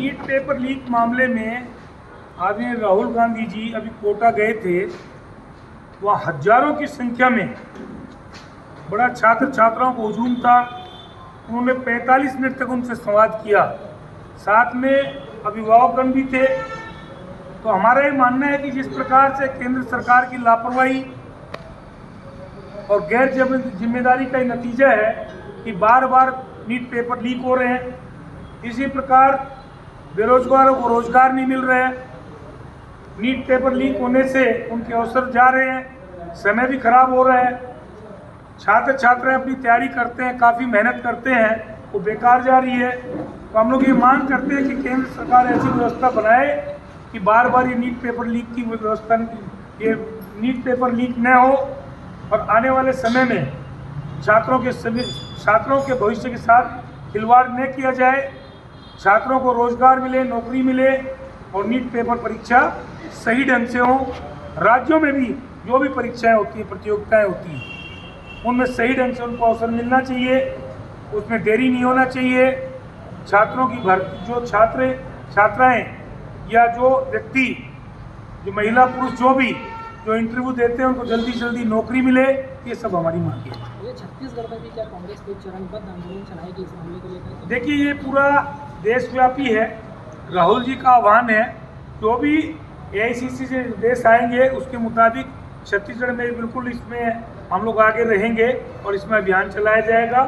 NEET paper leak मामले में आदरणीय राहुल गांधी जी अभी कोटा गए थे। वहाँ हजारों की संख्या में बड़ा छात्र छात्राओं को हुजूम था। उन्होंने 45 मिनट तक उनसे संवाद किया, साथ में अभिभावकगण भी थे। तो हमारा ये मानना है कि जिस प्रकार से केंद्र सरकार की लापरवाही और गैर जिम्मेदारी का नतीजा है कि बार बार नीट पेपर लीक हो रहे हैं, इसी प्रकार बेरोजगारों को रोजगार नहीं मिल रहा है। नीट पेपर लीक होने से उनके अवसर जा रहे हैं, समय भी खराब हो रहा है। छात्र छात्राएं अपनी तैयारी करते हैं, काफ़ी मेहनत करते हैं, वो बेकार जा रही है। तो हम लोग ये मांग करते हैं कि केंद्र सरकार ऐसी व्यवस्था बनाए कि बार बार ये नीट पेपर लीक की व्यवस्था, ये नीट पेपर लीक न हो और आने वाले समय में छात्रों के भविष्य के साथ खिलवाड़ न किया जाए, छात्रों को रोजगार मिले, नौकरी मिले और नीट पेपर परीक्षा सही ढंग से हो। राज्यों में भी जो भी परीक्षाएं होती हैं, प्रतियोगिताएं होती हैं, उनमें सही ढंग से उनको अवसर मिलना चाहिए, उसमें देरी नहीं होना चाहिए। छात्रों की भर्ती, जो छात्राएं या जो व्यक्ति, जो महिला पुरुष जो इंटरव्यू देते हैं, उनको जल्दी जल्दी नौकरी मिले, ये सब हमारी मांग है। ये छत्तीसगढ़ में भी क्या कांग्रेस कोई चरणबद्ध आंदोलन चलाएगी इस मामले को लेकर? देखिए, ये पूरा देशव्यापी है। राहुल जी का आह्वान है, जो भी AICC से निर्देश आएंगे उसके मुताबिक छत्तीसगढ़ में बिल्कुल इसमें हम लोग आगे रहेंगे और इसमें अभियान चलाया जाएगा।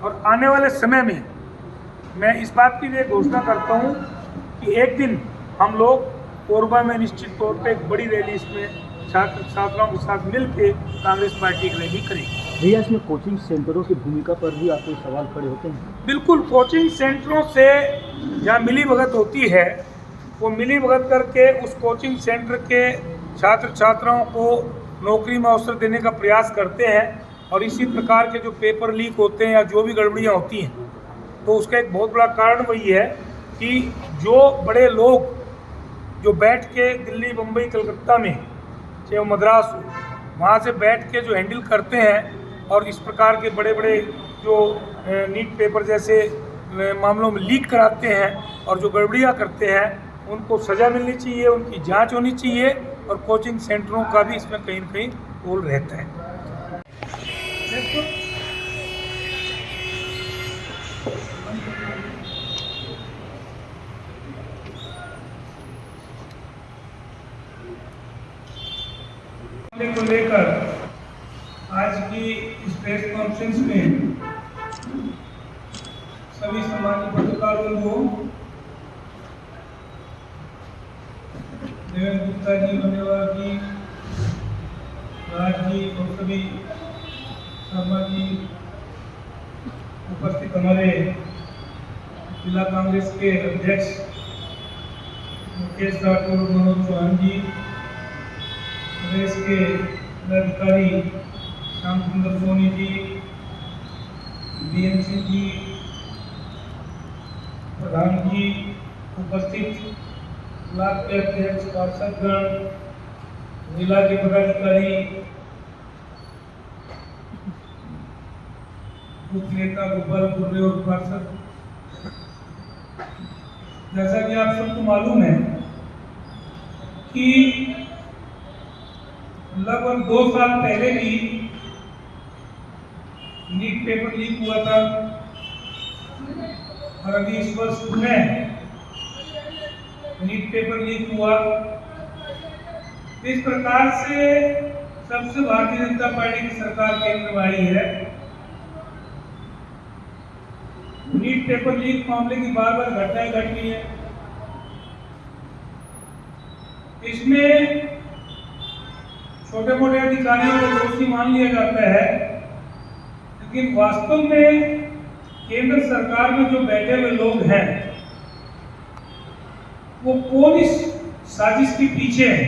और आने वाले समय में मैं इस बात की भी घोषणा करता हूँ कि एक दिन हम लोग कोरबा में निश्चित तौर पे एक बड़ी रैली, इसमें छात्र छात्राओं के साथ मिल के कांग्रेस पार्टी की रैली करेगी। भैया, इसमें कोचिंग सेंटरों की भूमिका पर भी आपको सवाल खड़े होते हैं? बिल्कुल, कोचिंग सेंटरों से जहाँ मिली भगत होती है, वो मिली भगत करके उस कोचिंग सेंटर के छात्र छात्राओं को नौकरी में अवसर देने का प्रयास करते हैं। और इसी प्रकार के जो पेपर लीक होते हैं या जो भी गड़बड़ियाँ होती हैं, तो उसका एक बहुत बड़ा कारण वही है कि जो बड़े लोग जो बैठ के दिल्ली, मुंबई, कलकत्ता में, चाहे वो मद्रास हो, वहाँ से बैठ के जो हैंडल करते हैं और इस प्रकार के बड़े बड़े जो नीट पेपर जैसे मामलों में लीक कराते हैं और जो गड़बड़ियाँ करते हैं, उनको सज़ा मिलनी चाहिए, उनकी जांच होनी चाहिए और कोचिंग सेंटरों का भी इसमें कहीं न कहीं रोल रहता है। को लेकर आज की इस प्रेस कॉन्फ्रेंस में सभी सम्मानित पत्रकारों को, देवेंद्र गुप्ता जी, बनेवाल जी, राज जी और सभी शर्मा जी, उपस्थित हमारे जिला कांग्रेस के अध्यक्ष मुकेश राठौर, मनोज चौहान जी, प्रदेश के जिलाधिकारी श्याम सुंदर सोनी जी, BMC जी, प्रधान जी, उपस्थित ब्लॉक के अध्यक्ष, पार्षदगण, जिला के पदाधिकारी, बूथ नेता, गोपालपुर और पार्षद। जैसा कि आप सबको मालूम है कि लगभग 2 साल पहले भी नीट पेपर लीक हुआ था और अभी इस वर्ष पुनः नीट पेपर लीक हुआ। इस प्रकार से सबसे भारतीय जनता पार्टी की सरकार केंद्र में आई है। नीट पेपर लीक मामले की बार बार घटनाएं घट रही है। इसमें छोटे मोटे अधिकारियों को दोषी मान लिया जाता है, लेकिन वास्तव में केंद्र सरकार में जो बैठे हुए लोग हैं, वो कौन इस साजिश के पीछे है,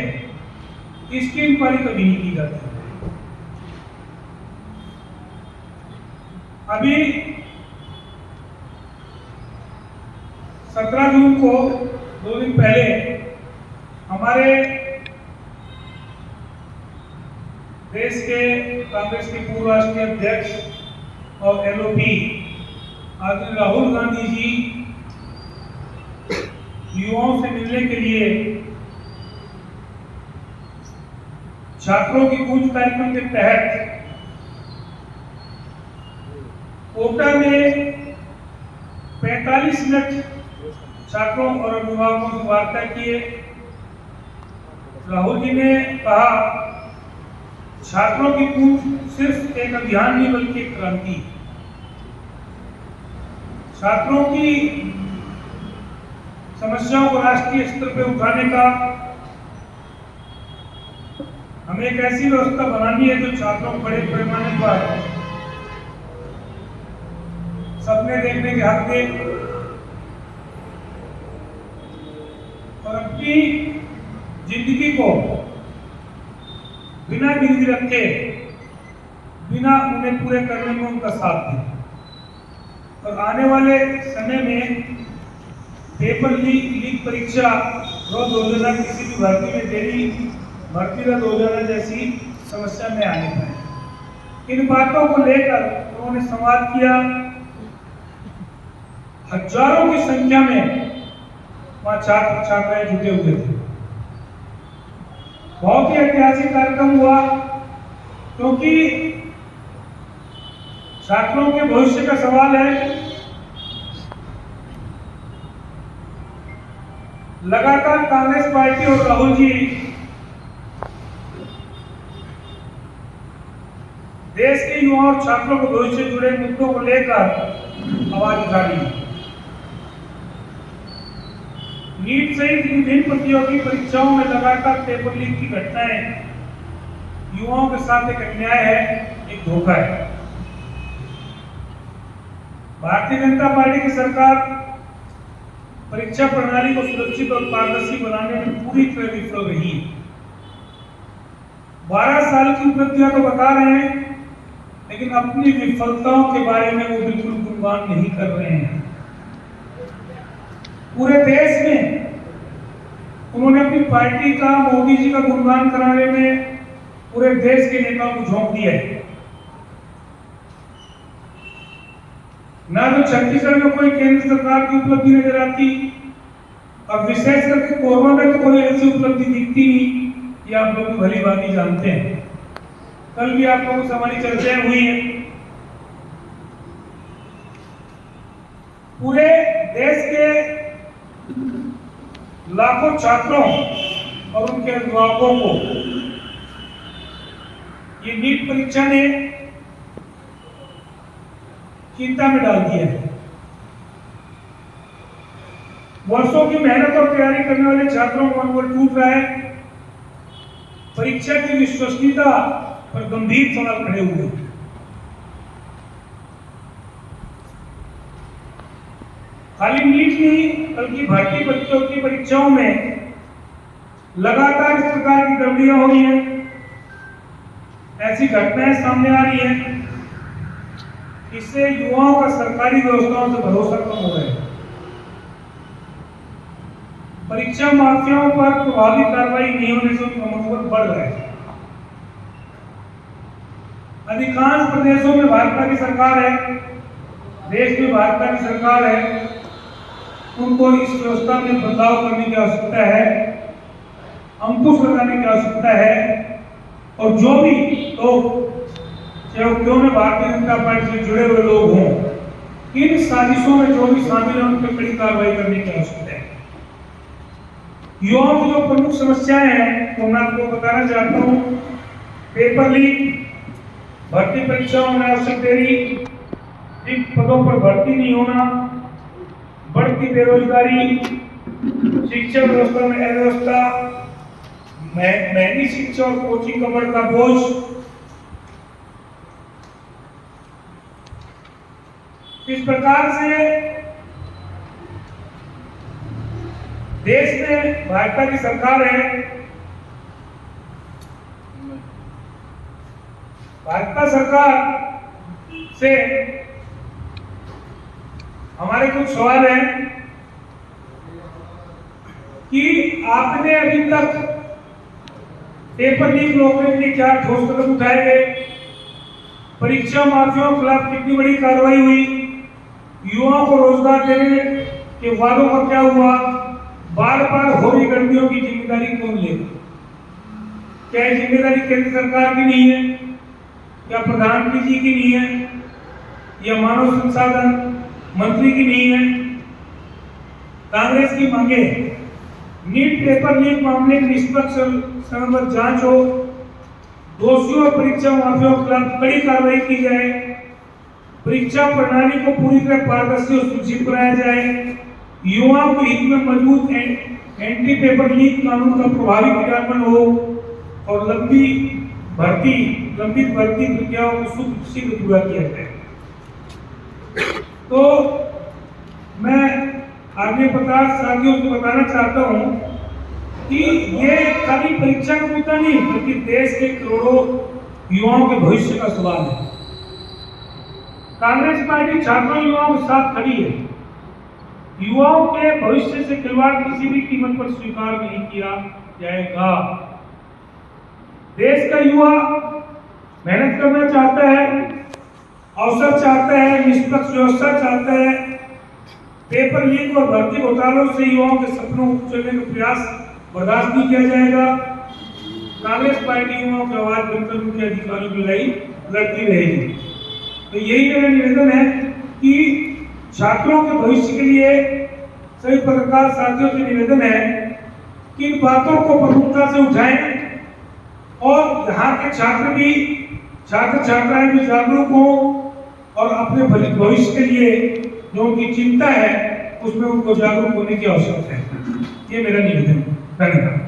इसकी इंक्वायरी कभी नहीं की जाती। अभी 17 जून को, 2 दिन पहले, हमारे देश के कांग्रेस के पूर्व राष्ट्रीय अध्यक्ष और LOP आदरणीय राहुल गांधी जी युवाओं से मिलने के लिए छात्रों की कूच कार्यक्रम के तहत कोटा में 45 मिनट छात्रों और अभिभावकों से वार्ता किए। राहुल जी ने कहा छात्रों की कूच सिर्फ एक अभियान नहीं बल्कि एक क्रांति। छात्रों की समस्याओं को राष्ट्रीय स्तर पर उठाने का हमें एक ऐसी व्यवस्था बनानी है जो छात्रों को बड़े पैमाने पर सपने देखने के हक दे और अपनी जिंदगी को बिना गिरवी रखे, बिना उन्हें पूरे करने में उनका साथ दे। और आने वाले समय में पेपर लीक परीक्षा रोज हो जाना, किसी भी भर्ती में देरी, भर्ती रद्द हो जाना जैसी समस्या में आने पाए। इन बातों को लेकर उन्होंने संवाद किया। हजारों की संख्या में वहां छात्र छात्राएं जुटे हुए थे। बहुत ही ऐतिहासिक कार्यक्रम हुआ क्योंकि छात्रों के भविष्य का सवाल है। लगातार कांग्रेस पार्टी और राहुल जी देश के युवाओं और छात्रों के भविष्य से जुड़े मुद्दों को लेकर आवाज उठा रही है। नीट सहित विभिन्न प्रतियोगी परीक्षाओं में लगातार पेपर लीक की घटनाएं युवाओं के साथ एक अन्याय है, एक धोखा है। भारतीय जनता पार्टी की सरकार परीक्षा प्रणाली को सुरक्षित और पारदर्शी बनाने में पूरी तरह विफल रही है। 12 साल की उपलब्धियां तो बता रहे हैं, लेकिन अपनी विफलताओं के बारे में वो बिल्कुल गुणगान नहीं कर रहे हैं। पूरे देश में उन्होंने अपनी पार्टी का, मोदी जी का गुणगान कराने में पूरे देश के नेताओं को झोंक दिया है। ना तो छत्तीसगढ़ में कोई केंद्र सरकार की उपलब्धि नजर आती और विशेष करके कोरोना में तो कोई ऐसी उपलब्धि दिखती नहीं। ये आप लोग भली बात जानते हैं। कल भी आप लोगों से हमारी चर्चाएं हुई हैं। पूरे देश के लाखों छात्रों और उनके अभिभावकों को ये नीट परीक्षा ने चिंता में डाल दिया है। वर्षों की मेहनत और तैयारी करने वाले छात्रों का मनोबल टूट रहा है। परीक्षा की विश्वसनीयता पर गंभीर सवाल खड़े हुए हैं। खाली नीट नहीं बल्कि भर्ती प्रतियोगी परीक्षाओं में लगातार इस प्रकार की गड़बड़ियां हो रही हैं, ऐसी घटनाएं सामने आ रही हैं। इससे युवाओं का सरकारी व्यवस्थाओं से भरोसा कम हो रहा है। परीक्षा माफियाओं पर प्रभावी कार्रवाई नहीं होने से उनका मनोबल बढ़ रहा है। अधिकांश प्रदेशों में भाजपा की सरकार है, देश में भाजपा की सरकार है। उनको इस व्यवस्था में बदलाव करने की आवश्यकता है, अंकुश लगाने की आवश्यकता है। और जो भी लोग, चाहे वो क्यों न भारतीय जनता पार्टी से जुड़े हुए लोग हों, इन साजिशों में जो भी शामिल है उन पर कड़ी कार्रवाई करने की आवश्यकता है। युवाओं की जो प्रमुख समस्याएं हैं वो मैं आपको बताना चाहता हूँ। पेपर लीक, भर्ती परीक्षाओं में अनावश्यक देरी, रिक्त पदों पर भर्ती नहीं होना, बढ़ती बेरोजगारी, शिक्षा व्यवस्था में अव्यवस्था, महंगी शिक्षा और कोचिंग का बढ़ता बोझ, इस प्रकार से देश में भाजपा की सरकार है। भाजपा सरकार से हमारे कुछ सवाल हैं कि आपने अभी तक पेपर लीक रोकने के लिए क्या ठोस कदम उठाए गए, परीक्षा माफियाओं के खिलाफ कितनी बड़ी कार्रवाई हुई, युवाओं को रोजगार देने के वादों का क्या हुआ, गलतियों की जिम्मेदारी कौन लेगा? क्या ये जिम्मेदारी केंद्र सरकार की नहीं है? क्या प्रधानमंत्री जी की नहीं है? या मानव संसाधन मंत्री की नहीं है? कांग्रेस की मांगे नीट पेपर लीक मामले की निष्पक्ष समग्र जांच हो, दोषियों और परीक्षा माफियाओं के खिलाफ कड़ी कार्रवाई की जाए, परीक्षा प्रणाली को पूरी तरह पारदर्शी और सुरक्षित बनाया जाए, युवाओं के हित में मजबूत एंटी पेपर लीक कानून का प्रभावी क्रियान्वयन हो और लंबित भर्ती प्रक्रियाओं को शीघ्र पूरा किया जाए। तो मैं आगे साथियों को बताना चाहता हूं कि ये खाली परीक्षा का मुद्दा नहीं, बल्कि देश के करोड़ों युवाओं के भविष्य का सवाल है। कांग्रेस पार्टी छात्रों युवाओं के साथ खड़ी है। युवाओं के भविष्य से खिलवाड़ किसी भी कीमत पर स्वीकार नहीं किया जाएगा। देश का युवा मेहनत करना चाहता है, अवसर चाहता है, निष्पक्ष व्यवस्था चाहता है। पेपर लीक और भर्ती घोटालों से युवाओं के सपनों को कुचलने का प्रयास बर्दाश्त नहीं किया जाएगा। कांग्रेस पार्टी युवाओं की आवाज बनकर उनके अधिकारों की लड़ाई लड़ती रहेगी। तो यही मेरा निवेदन है कि छात्रों के भविष्य के लिए सभी पत्रकार साथियों से निवेदन है कि इन बातों को प्रमुखता से उठाएं और यहाँ के छात्र छात्राएं भी जागरूक हो और अपने भविष्य के लिए जो उनकी चिंता है उसमें उनको जागरूक होने की आवश्यकता है। ये मेरा निवेदन है। धन्यवाद।